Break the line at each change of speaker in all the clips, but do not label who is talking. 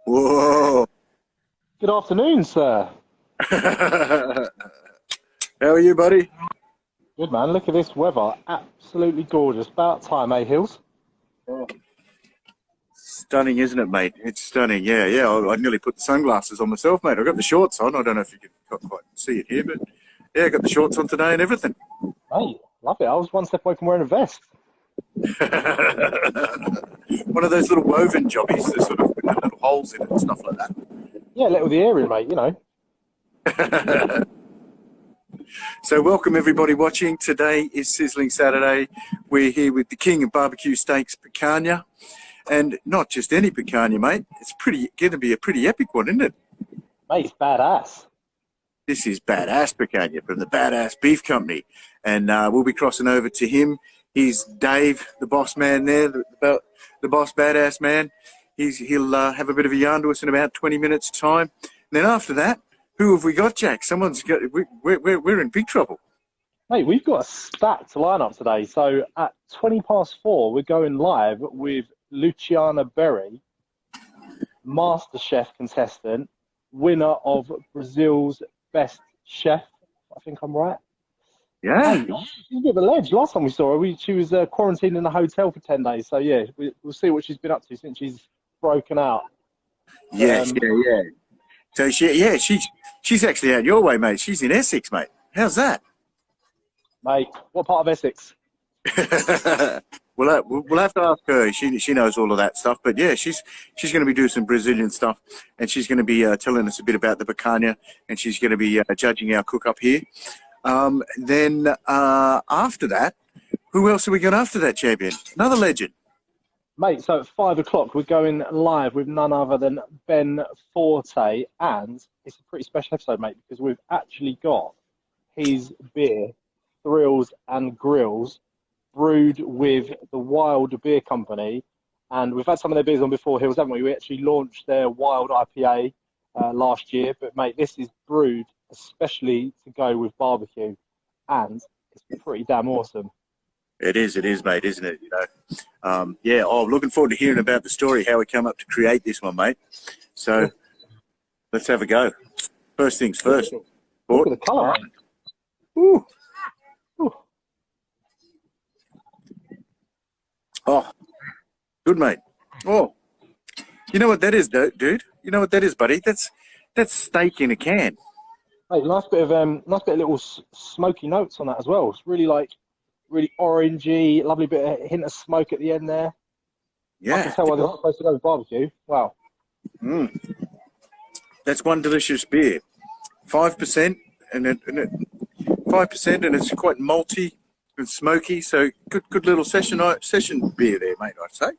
Whoa.
Good afternoon, sir.
How are you, buddy?
Good man. Look at this weather. Absolutely gorgeous. About time, eh, Hills?
Oh, stunning, isn't it, mate? It's stunning. Yeah, yeah. I nearly put the sunglasses on myself, mate. I got the shorts on. I don't know if you can quite see it here, but yeah, I got the shorts on today and everything.
Hey, love it. I was one step away from wearing a vest.
One of those little woven jobbies, the sort of with the little holes in it and stuff like
Yeah, let all the air in, mate.
that. So welcome everybody watching. Today is Sizzling Saturday. We're here with the king of barbecue steaks, Picanha. And not just any picanha, mate. It's going to be a pretty epic one, isn't it?
Mate, it's badass.
This is Badass Picanha from the Badass Beef Company. And we'll be crossing over to him. He's Dave, the boss man there, the boss badass man. He'll have a bit of a yarn to us in about 20 minutes' time. And then after that, who have we got, Jack? We're in big trouble.
Mate, we've got a stacked lineup today. So at 4:20, we're going live with Luciana Berry, MasterChef contestant, winner of Brazil's Best Chef. I think I'm right.
Yeah.
Hey, she's a bit of a ledge. Last time we saw her, she was quarantined in a hotel for 10 days. So, yeah, we'll see what she's been up to since she's broken out.
Yes, yeah. So, she's actually out your way, mate. She's in Essex, mate. How's that?
Mate, what part of Essex?
We'll have to ask her. She knows all of that stuff. But yeah, she's going to be doing some Brazilian stuff, and she's going to be telling us a bit about the picanha, and she's going to be judging our cook up here. Then after that, who else have we got after that, champion? Another legend.
Mate, so at 5 o'clock, we're going live with none other than Ben Forte, and it's a pretty special episode, mate, because we've actually got his beer, Thrills and Grills, brewed with the Wild Beer Company, and we've had some of their beers on before, Hills, haven't we? We actually launched their Wild IPA last year, but mate, this is brewed especially to go with barbecue, and it's pretty damn awesome.
It is, mate, isn't it? You know, yeah. Oh, I'm looking forward to hearing about the story, how we come up to create this one, mate. So let's have a go. First things first.
Look at the colour.
Ooh. Oh, good, mate. Oh, you know what that is, dude? You know what that is, buddy? That's steak in a can.
Mate, nice bit of little smoky notes on that as well. It's really really orangey, lovely bit of hint of smoke at the end there.
Yeah.
I can tell why this is supposed to go with barbecue. Wow.
That's one delicious beer. 5% and 5%, and it's quite malty and smoky. So good little session beer there, mate, I'd say.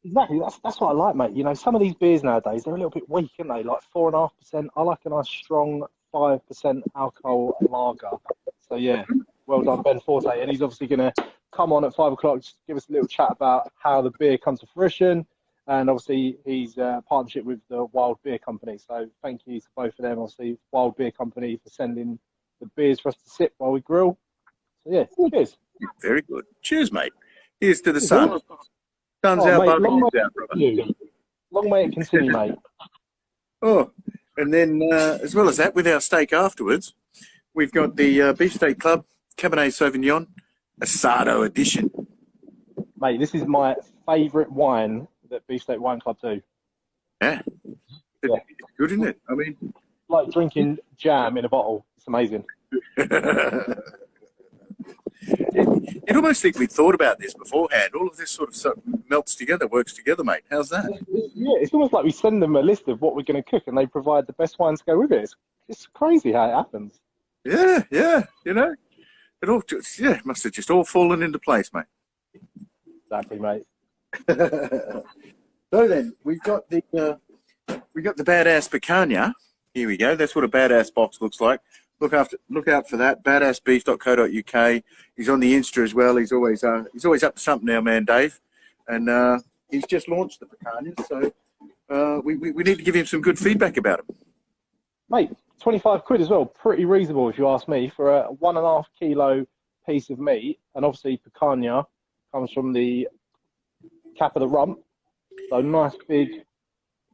Exactly. That's what I like, mate. You know, some of these beers nowadays, they're a little bit weak, aren't they? Like 4.5%. I like a nice strong 5% alcohol lager. So yeah, well done, Ben Forte. And he's obviously going to come on at 5 o'clock, just give us a little chat about how the beer comes to fruition. And obviously, he's partnership with the Wild Beer Company. So thank you to both of them, obviously, Wild Beer Company, for sending the beers for us to sip while we grill. So yeah, cheers.
Very good. Cheers, mate. Here's to the sun. Sun's
Oh,
out,
mate,
barbecue's out, brother.
Long may it continue, mate.
Oh, and then as well as that, with our steak afterwards, we've got the Beef Steak Club Cabernet Sauvignon Asado edition.
Mate, this is my favourite wine that Beef Steak Wine Club do.
Yeah.
Yeah.
It's good, isn't it? I mean,
like drinking jam in a bottle. It's amazing.
You'd almost think we'd thought about this beforehand. All of this sort of melts together, works together, mate. How's that?
Yeah, it's almost like we send them a list of what we're going to cook and they provide the best wines to go with it. It's crazy how it happens.
Yeah. You know, it all just, must have just all fallen into place, mate.
Exactly, mate.
So then we've got the badass picanha. Here we go. That's what a badass box looks like. Look out for that. Badassbeef.co.uk. He's on the Insta as well. He's always up to something now, man, Dave. And he's just launched the picanha, so we need to give him some good feedback about him.
Mate, 25 quid as well. Pretty reasonable if you ask me for a 1.5 kilo piece of meat. And obviously picanha comes from the cap of the rump. So nice big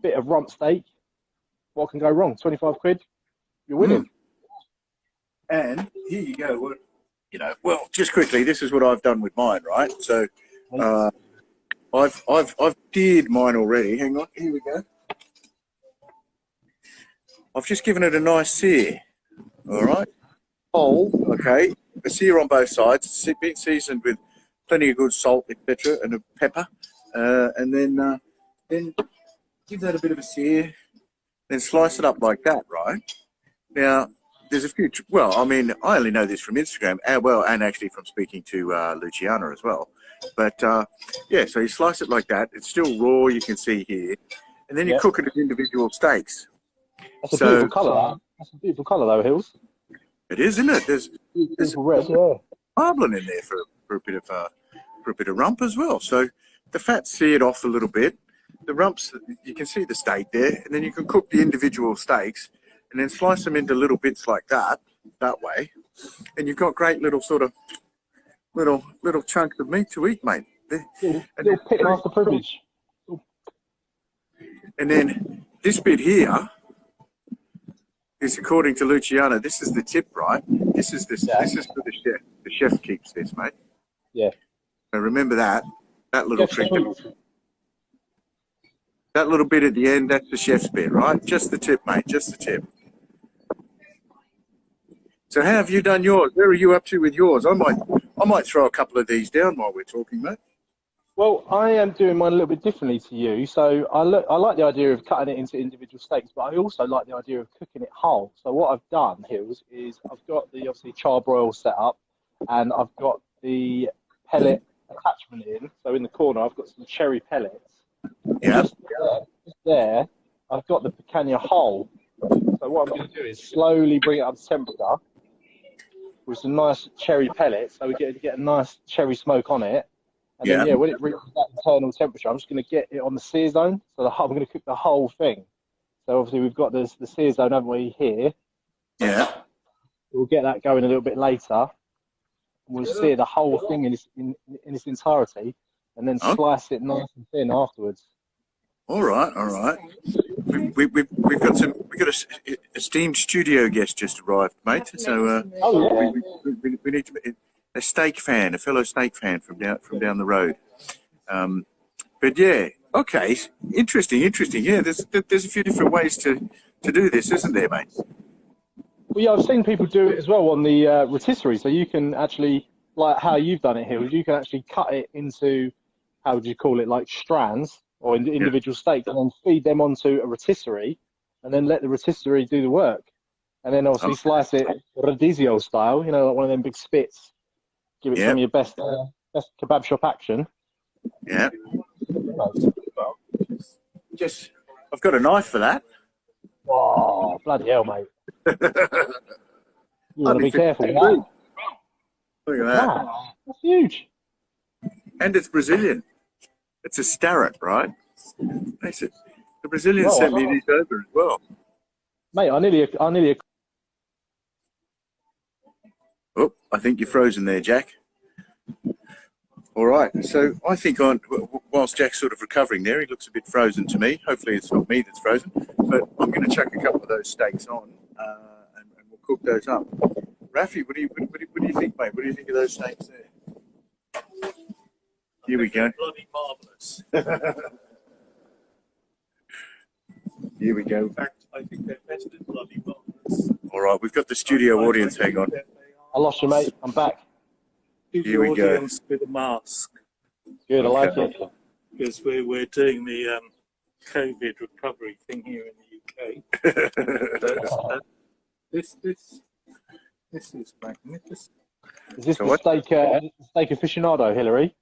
bit of rump steak. What can go wrong? 25 quid, you're winning.
And here you go. Well, you know, well, just quickly, this is what I've done with mine, right? So, I've seared mine already. Hang on, here we go. I've just given it a nice sear. All right, whole, okay. A sear on both sides. It's been seasoned with plenty of good salt, etc., and a pepper, and then give that a bit of a sear. Then slice it up like that, right? Now, there's a few. Well, I mean, I only know this from Instagram, and actually from speaking to Luciana as well. But yeah, so you slice it like that. It's still raw, you can see here, and then you cook it as individual steaks.
That's a beautiful colour. That's a beautiful colour, though, Hills.
It is, isn't it? There's
red,
marblin in there for a bit of rump as well. So the fat's seared off a little bit. The rumps, you can see the steak there, and then you can cook the individual steaks, and then slice them into little bits like that way, and you've got great little sort of little chunks of meat to eat, mate.
Little pitmaster privilege.
And then this bit here is, according to Luciana, this is the tip, right? This is for the chef. The chef keeps this, mate.
Yeah.
So remember that little trick. That little bit at the end, that's the chef's bit, right? Just the tip, mate, just the tip. So how have you done yours? Where are you up to with yours? I might throw a couple of these down while we're talking, mate.
Well, I am doing mine a little bit differently to you. So I like the idea of cutting it into individual steaks, but I also like the idea of cooking it whole. So what I've done, Hills, is I've got the obviously charbroil set up, and I've got the pellet attachment in. So in the corner, I've got some cherry pellets.
Yeah.
Just there, I've got the picanha whole. So what I'm going to do is slowly bring it up to temperature with some nice cherry pellets, so we get a nice cherry smoke on it. And then when it reaches that internal temperature, I'm just going to get it on the sear zone. So I'm going to cook the whole thing. So obviously we've got the sear zone, haven't we, here?
Yeah.
We'll get that going a little bit later. We'll sear the whole thing in its entirety, and then slice it nice and thin afterwards. All
right. We've got a esteemed studio guest just arrived, mate. So we need to a fellow steak fan from down the road. But yeah, okay, interesting. Yeah, there's a few different ways to do this, isn't there, mate?
Well, yeah, I've seen people do it as well on the rotisserie. So you can actually, like how you've done it here, you can actually cut it into, how would you call it, like strands or individual steaks, and then feed them onto a rotisserie, and then let the rotisserie do the work. And then obviously slice it radizio style, you know, like one of them big spits. Give it some of your best kebab shop action.
Yeah. I've got a knife for that.
Oh, bloody hell, mate. You got to be careful.
Look at that.
Wow, that's huge.
And it's Brazilian. It's a starret, right? The Brazilians sent me these over as well.
Mate, I nearly.
Oh, I think you're frozen there, Jack. All right. So I think whilst Jack's sort of recovering there, he looks a bit frozen to me. Hopefully it's not me that's frozen. But I'm going to chuck a couple of those steaks on and we'll cook those up. Rafi, what do you think, mate? What do you think of those steaks there? Here we go.
Bloody marvellous.
Here we go.
In fact, I think they're better than bloody marvellous.
All right, we've got the studio audience. Hang on.
I lost you, mate. I'm back.
Here we go.
With a mask.
Good, I like it.
Because we're doing the COVID recovery thing here in the UK. This is magnificent.
Is this the steak aficionado, Hillary?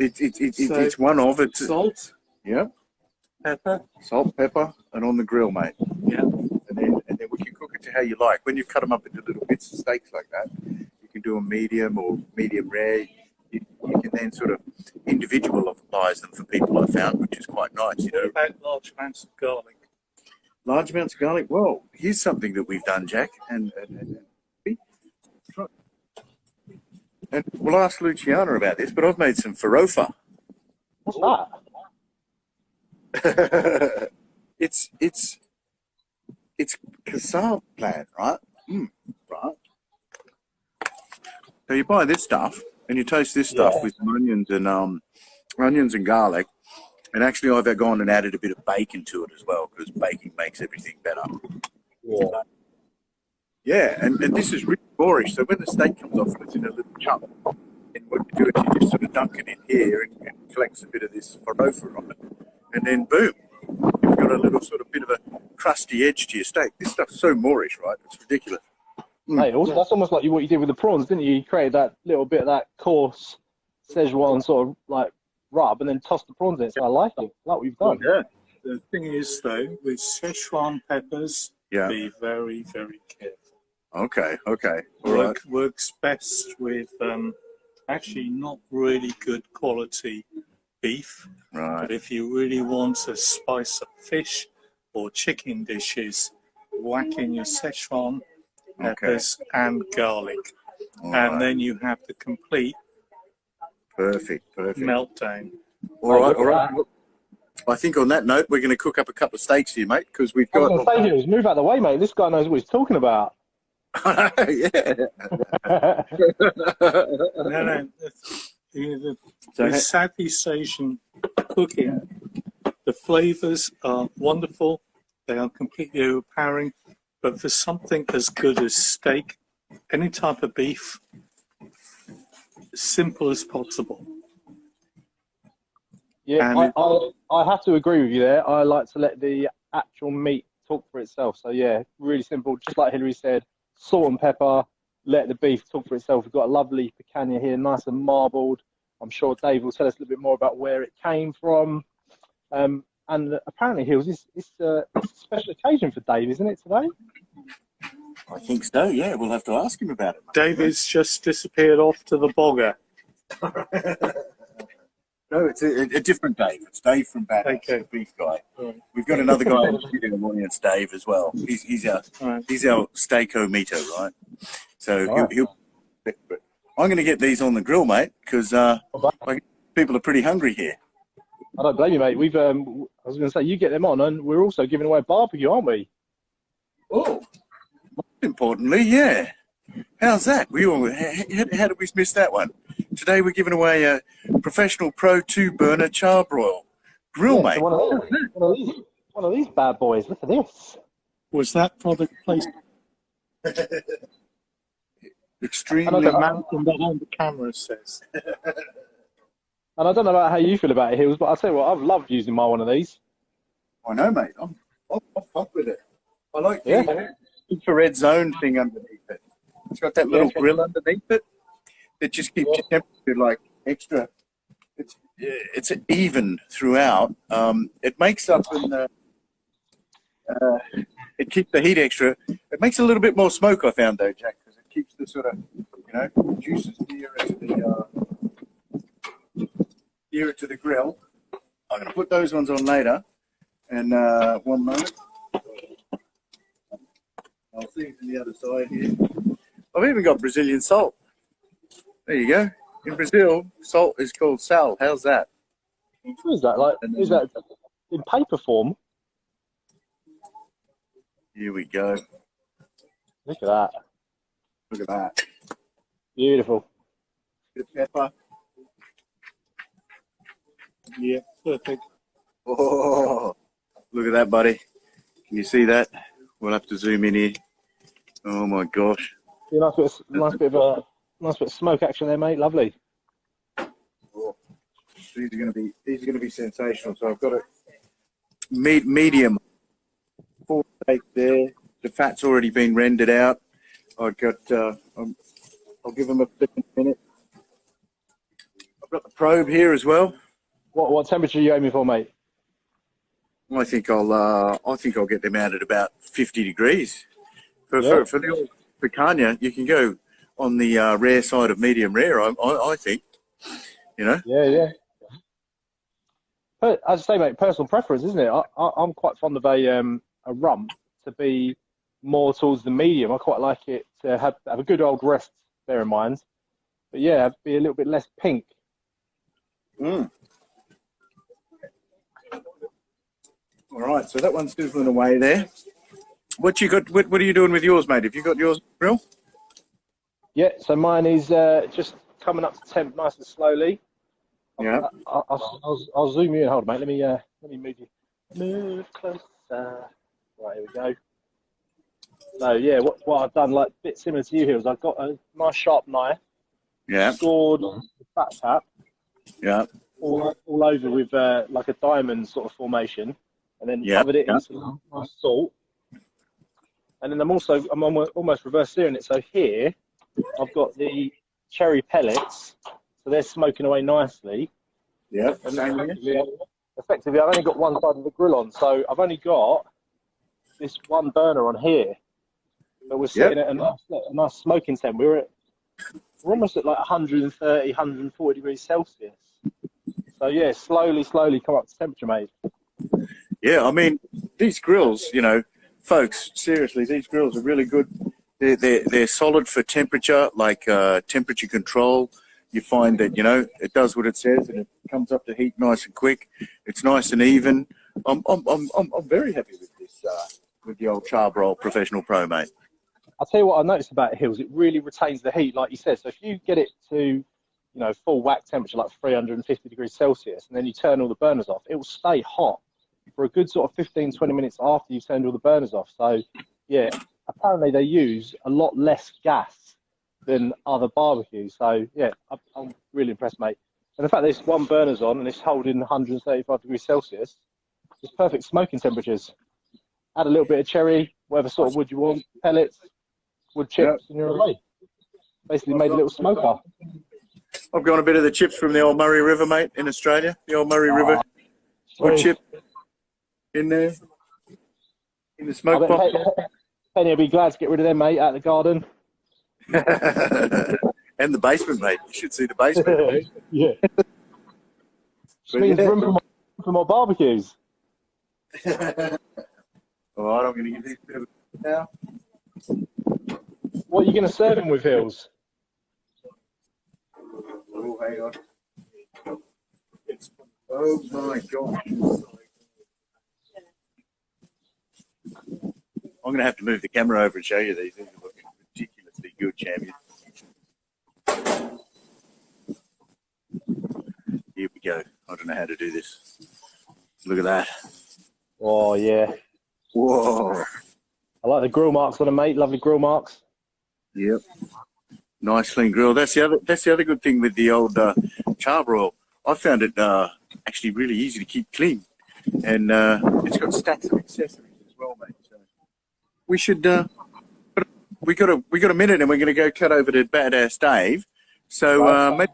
It's one of it.
Salt.
Yeah.
Pepper.
Salt, pepper, and on the grill, mate.
Yeah.
And then we can cook it to how you like. When you've cut them up into little bits of steaks like that, you can do a medium or medium rare. You can then sort of individualize them for people, I found, which is quite nice. You know.
What about large amounts of garlic?
Large amounts of garlic. Well, here's something that we've done, Jack, and we'll ask Luciana about this. But I've made some farofa.
What's that?
it's cassava plant, right? Right. So you buy this stuff and you toast this stuff with some onions and garlic. And actually, I've gone and added a bit of bacon to it as well, because bacon makes everything better. Yeah, and this is really boorish. So when the steak comes off and it's in a little chunk, and what you do is you just sort of dunk it in here and it collects a bit of this farofa on it. And then boom, you've got a little sort of bit of a crusty edge to your steak. This stuff's so moorish, right? It's ridiculous.
Hey, also, that's almost like what you did with the prawns, didn't you? You created that little bit of that coarse Szechuan sort of like rub and then tossed the prawns in it. So I like it. Like what you've done.
Yeah.
The thing is, though, with Szechuan peppers, be very, very careful.
Okay. All right.
Works best with actually not really good quality beef.
Right.
But if you really want to spice up fish or chicken dishes, whack in your Szechuan peppers and garlic. And then you have the complete
perfect
meltdown.
All right. I think on that note, we're going to cook up a couple of steaks here, mate, because we've got.
I was going to say, move out of the way, mate. This guy knows what he's talking about.
Yeah.
No. The Southeast Asian cooking, the flavors are wonderful. They are completely overpowering. But for something as good as steak, any type of beef, simple as possible.
Yeah, I have to agree with you there. I like to let the actual meat talk for itself. So yeah, really simple. Just like Hilary said, salt and pepper, let the beef talk for itself. We've got a lovely picanha here, nice and marbled. I'm sure Dave will tell us a little bit more about where it came from. And apparently, Hills, it's a special occasion for Dave, isn't it, today?
I think so, yeah. We'll have to ask him about it.
David's just disappeared off to the bogger.
No, it's a different Dave. It's Dave from Badass, the beef guy. Right. We've got another guy in the morning. It's Dave as well. He's our steak-o-meter, right? So he'll. But I'm going to get these on the grill, mate, because people are pretty hungry here.
I don't blame you, mate. We've I was going to say, you get them on, and we're also giving away barbecue, aren't we?
Oh, most importantly, yeah. How's that? How did we miss that one? Today we're giving away a professional Pro 2-burner charbroil grill, mate.
So one of these bad boys. Look at this.
Was that product placed?
Extremely.
The man from behind the camera says.
And I don't know about how you feel about it, Hills, but I'll tell you what, I've loved using my one of these.
I know, mate. I'm fucked with it. I like the infrared zone thing underneath it. It's got that little grill underneath it that just keeps your temperature like extra. It's even throughout. It makes up and it keeps the heat extra. It makes a little bit more smoke, I found, though, Jack, because it keeps the sort of juices nearer to the grill. I'm going to put those ones on later. And 1 moment. I'll see you from the other side here. I've even got Brazilian salt. There you go. In Brazil, salt is called sal. How's that?
What is that? Like, is that in paper form?
Here we go.
Look at that.
Look at that.
Beautiful.
Bit of pepper.
Yeah, perfect.
Oh, look at that, buddy. Can you see that? We'll have to zoom in here. Oh my gosh.
Yeah, nice bit of smoke action there, mate. Lovely.
Oh, these are going to be sensational. So I've got a medium 4 steak there. The fat's already been rendered out. I've got. I'll give them a minute. I've got the probe here as well.
What temperature are you aiming for, mate?
I think I'll get them out at about 50 degrees. For the old picanha, you can go on the rare side of medium rare. I think,
Yeah. But as I say, mate, personal preference, isn't it? I'm quite fond of a rump to be more towards the medium. I quite like it to have a good old rest. Bear in mind, but yeah, be a little bit less pink.
Oh All right, so that one's sizzling away there. What you got? What are you doing with yours, mate? Have you got yours grill?
Yeah, so mine is just coming up to temp nice and slowly.
Yeah.
I'll zoom you in. Hold on, mate. Let me move you. Move closer. Right, here we go. So yeah, what I've done, like a bit similar to you here, is I've got a nice sharp knife.
Yeah.
Scored the fat tap.
Yeah.
All over with like a diamond sort of formation, and then covered it in some nice salt. And then I'm almost reverse searing it. So here, I've got the cherry pellets, so they're smoking away nicely.
Yeah.
And effectively, I've only got one side of the grill on, so I've only got this one burner on here. But we're sitting at a nice smoking temp. We're almost at like 130, 140 degrees Celsius. So yeah, slowly come up to temperature, mate.
Yeah, I mean, these grills, you know, folks, seriously, these grills are really good. They're solid for temperature, like temperature control. You find that, you know, it does what it says and it comes up to heat nice and quick. It's nice and even. I'm very happy with this, with the old Charbroil Professional Pro, mate.
I'll tell you what I noticed about Hills, it really retains the heat, like you said. So if you get it to, you know, full whack temperature, like 350 degrees Celsius, and then you turn all the burners off, it will stay hot for a good sort of 15, 20 minutes after you've turned all the burners off. So, yeah, apparently they use a lot less gas than other barbecues. So, yeah, I'm really impressed, mate. And the fact that this one burner's on and it's holding 135 degrees Celsius, it's perfect smoking temperatures. Add a little bit of cherry, whatever sort of wood you want, pellets, wood chips, and you're away. Basically made a little smoker.
I've got a bit of the chips from the old Murray River, mate, in Australia. The old Murray River wood chip in there, in the smoke box.
Penny will be glad to get rid of them, mate, out of the garden.
And the basement, mate. You should see the basement.
Yeah. Which means room for more barbecues.
All right, I'm going to give these a bit of a now.
What are you going to serve them with, Hills?
Oh, hang on. Oh, my gosh. I'm going to have to move the camera over and show you these. These are looking ridiculously good, champion. Here we go. I don't know how to do this. Look at that.
Oh, yeah.
Whoa.
I like the grill marks on them, mate. Lovely grill marks.
Yep. Nice clean grill. That's the other good thing with the old Charbroil. I found it actually really easy to keep clean, and it's got stacks of accessories as well, mate. So we should we got a minute, and we're going to go cut over to Badass Dave. So maybe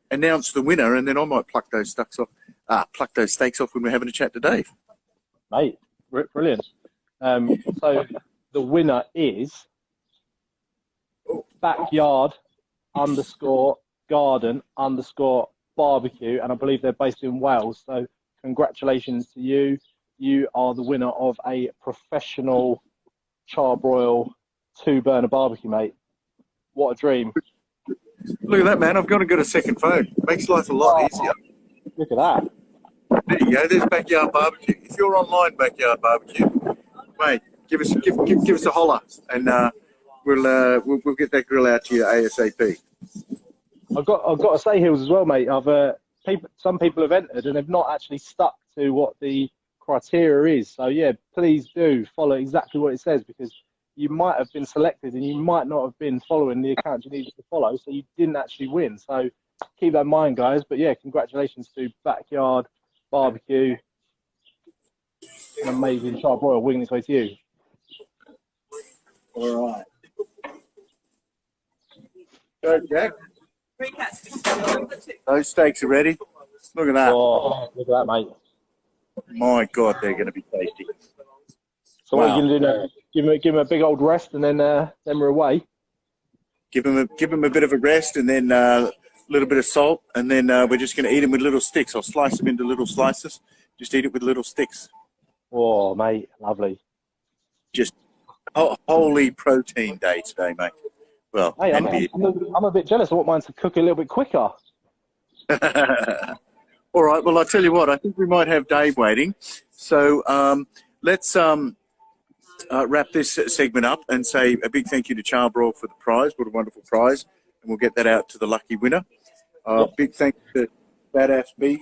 announce the winner, and then I might pluck those steaks off when we're having a chat to Dave.
Mate, brilliant. So the winner is backyard_garden_barbecue, and I believe they're based in Wales. So congratulations to you. You are the winner of a professional Charbroil 2-burner barbecue, mate. What a dream.
Look at that, man. I've got a second phone. Makes life a lot easier.
Look at that.
There you go. There's Backyard Barbecue. If you're online, Backyard Barbecue, mate, give us a holler, and we'll get that grill out to you ASAP.
I've got to say, Hills, as well, mate. Some people have entered and they've not actually stuck to what the criteria is. So yeah, please do follow exactly what it says, because you might have been selected and you might not have been following the account you needed to follow, so you didn't actually win. So keep that in mind, guys. But yeah, congratulations to Backyard Barbecue. An amazing Charbroil winging its way to you.
All right. Go, Jack. Those steaks are ready. Look at that.
Oh, look at that, mate.
My God, they're going to be tasty.
So what are you going to do now? Give him a big old rest, and then we're away.
Give him a bit of a rest, and then a little bit of salt, and then we're just going to eat them with little sticks. I'll slice them into little slices. Just eat it with little sticks.
Oh, mate, lovely.
Just holy protein day today, mate. Well,
hey, I'm a bit jealous. I want mine to cook a little bit quicker.
All right. Well, I'll tell you what. I think we might have Dave waiting. So let's wrap this segment up and say a big thank you to Charbroil for the prize. What a wonderful prize. And we'll get that out to the lucky winner. Big thanks to Badass Beef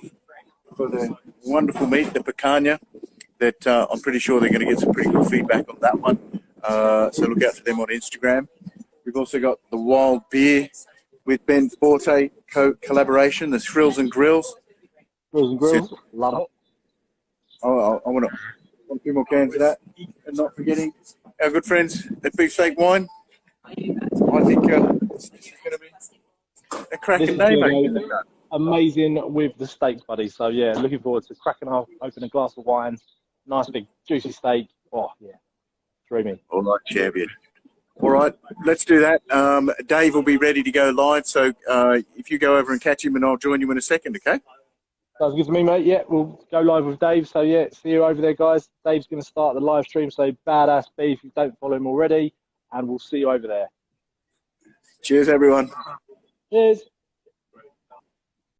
for the wonderful meat, the picanha, that I'm pretty sure they're going to get some pretty good feedback on that one. So look out for them on Instagram. We've also got the wild beer with Ben Forte collaboration, the Thrills and Grills.
Thrills and Grills, love it.
Oh, I want a few more cans of that. And not forgetting our good friends at Beefsteak Wine. I think this is going to be a cracking day, mate.
Amazing with the steaks, buddy. So, yeah, looking forward to cracking open a glass of wine. Nice big juicy steak. Oh, yeah. Dreamy.
All right, champion. All right, let's do that. Dave will be ready to go live. So if you go over and catch him, and I'll join you in a second, okay?
Sounds good to me, mate. Yeah, we'll go live with Dave. So, yeah, see you over there, guys. Dave's going to start the live stream. So, Badass Beef, if you don't follow him already. And we'll see you over there.
Cheers, everyone.
Cheers.